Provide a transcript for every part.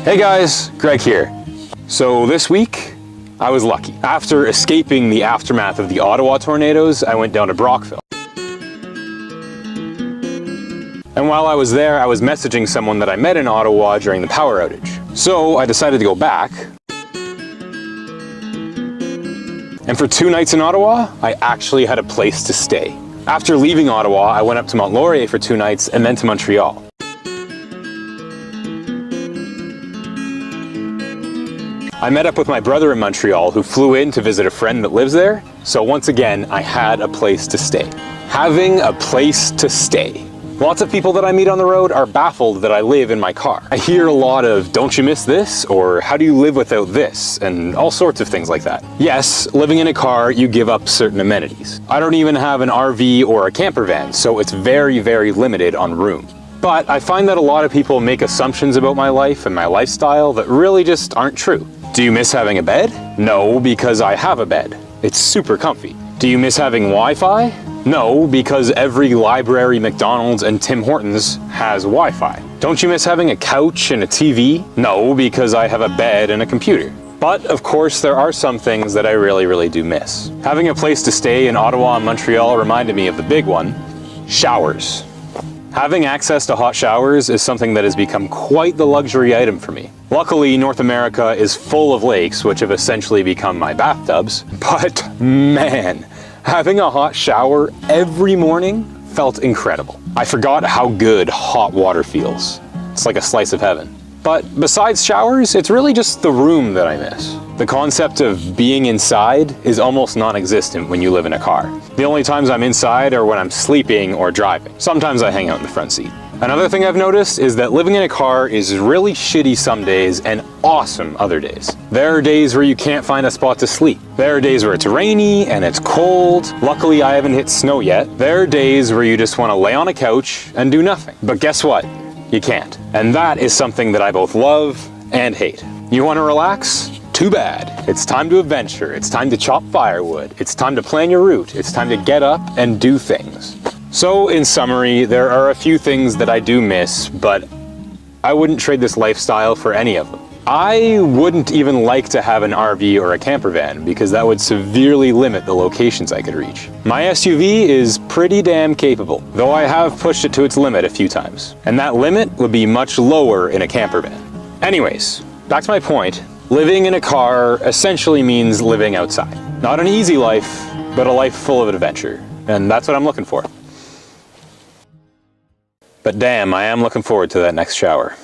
Hey guys, Greg here. So this week, I was lucky. After escaping the aftermath of the Ottawa tornadoes, I went down to Brockville. And while I was there, I was messaging someone that I met in Ottawa during the power outage. So I decided to go back. And for 2 nights in Ottawa, I actually had a place to stay. After leaving Ottawa, I went up to Mount Laurier for 2 nights and then to Montreal. I met up with my brother in Montreal who flew in to visit a friend that lives there. So once again, I had a place to stay. Having a place to stay. Lots of people that I meet on the road are baffled that I live in my car. I hear a lot of, don't you miss this? Or how do you live without this? And all sorts of things like that. Yes, living in a car, you give up certain amenities. I don't even have an RV or a camper van, so it's very, very limited on room. But I find that a lot of people make assumptions about my life and my lifestyle that really just aren't true. Do you miss having a bed? No, because I have a bed. It's super comfy. Do you miss having Wi-Fi? No, because every library, McDonald's, and Tim Hortons has Wi-Fi. Don't you miss having a couch and a TV? No, because I have a bed and a computer. But of course, there are some things that I really do miss. Having a place to stay in Ottawa and Montreal reminded me of the big one, showers. Having access to hot showers is something that has become quite the luxury item for me. Luckily, North America is full of lakes, which have essentially become my bathtubs. But man, having a hot shower every morning felt incredible. I forgot how good hot water feels. It's like a slice of heaven. But besides showers, it's really just the room that I miss. The concept of being inside is almost non-existent when you live in a car. The only times I'm inside are when I'm sleeping or driving. Sometimes I hang out in the front seat. Another thing I've noticed is that living in a car is really shitty some days and awesome other days. There are days where you can't find a spot to sleep. There are days where it's rainy and it's cold. Luckily, I haven't hit snow yet. There are days where you just want to lay on a couch and do nothing. But guess what? You can't. And that is something that I both love and hate. You want to relax? Too bad. It's time to adventure. It's time to chop firewood. It's time to plan your route. It's time to get up and do things. So in summary, there are a few things that I do miss, but I wouldn't trade this lifestyle for any of them. I wouldn't even like to have an RV or a camper van because that would severely limit the locations I could reach. My SUV is pretty damn capable, though I have pushed it to its limit a few times. And that limit would be much lower in a camper van. Anyways, back to my point. Living in a car essentially means living outside. Not an easy life, but a life full of adventure. And that's what I'm looking for. But damn, I am looking forward to that next shower.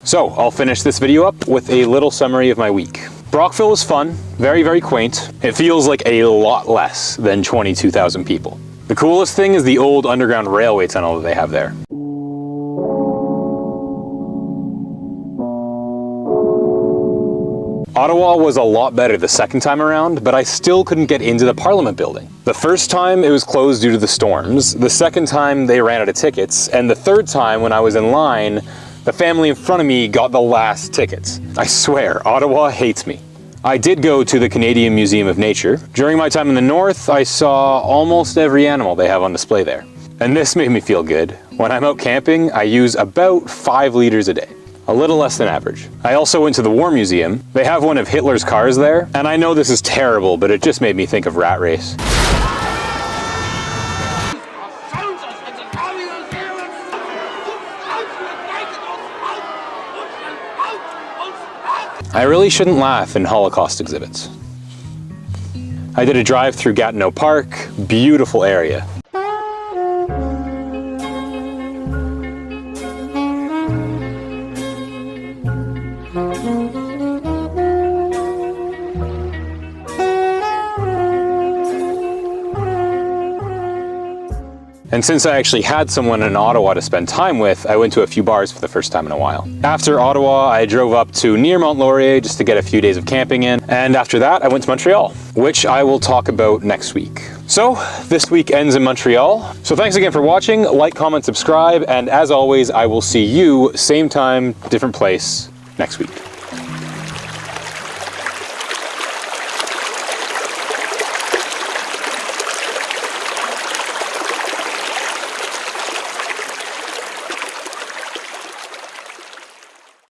So, I'll finish this video up with a little summary of my week. Brockville was fun, very quaint. It feels like a lot less than 22,000 people. The coolest thing is the old underground railway tunnel that they have there. Ottawa was a lot better the second time around, but I still couldn't get into the Parliament building. The first time it was closed due to the storms, the second time they ran out of tickets, and the third time when I was in line, the family in front of me got the last tickets. I swear, Ottawa hates me. I did go to the Canadian Museum of Nature. During my time in the north, I saw almost every animal they have on display there. And this made me feel good. When I'm out camping, I use about 5 liters a day. A little less than average. I also went to the War Museum. They have one of Hitler's cars there, and I know this is terrible, but it just made me think of Rat Race. I really shouldn't laugh in Holocaust exhibits. I did a drive through Gatineau Park, beautiful area. And since I actually had someone in Ottawa to spend time with, I went to a few bars for the first time in a while. After Ottawa, I drove up to near Mount Laurier just to get a few days of camping in. And after that, I went to Montreal, which I will talk about next week. So this week ends in Montreal. So thanks again for watching. Like, comment, subscribe. And as always, I will see you same time, different place next week.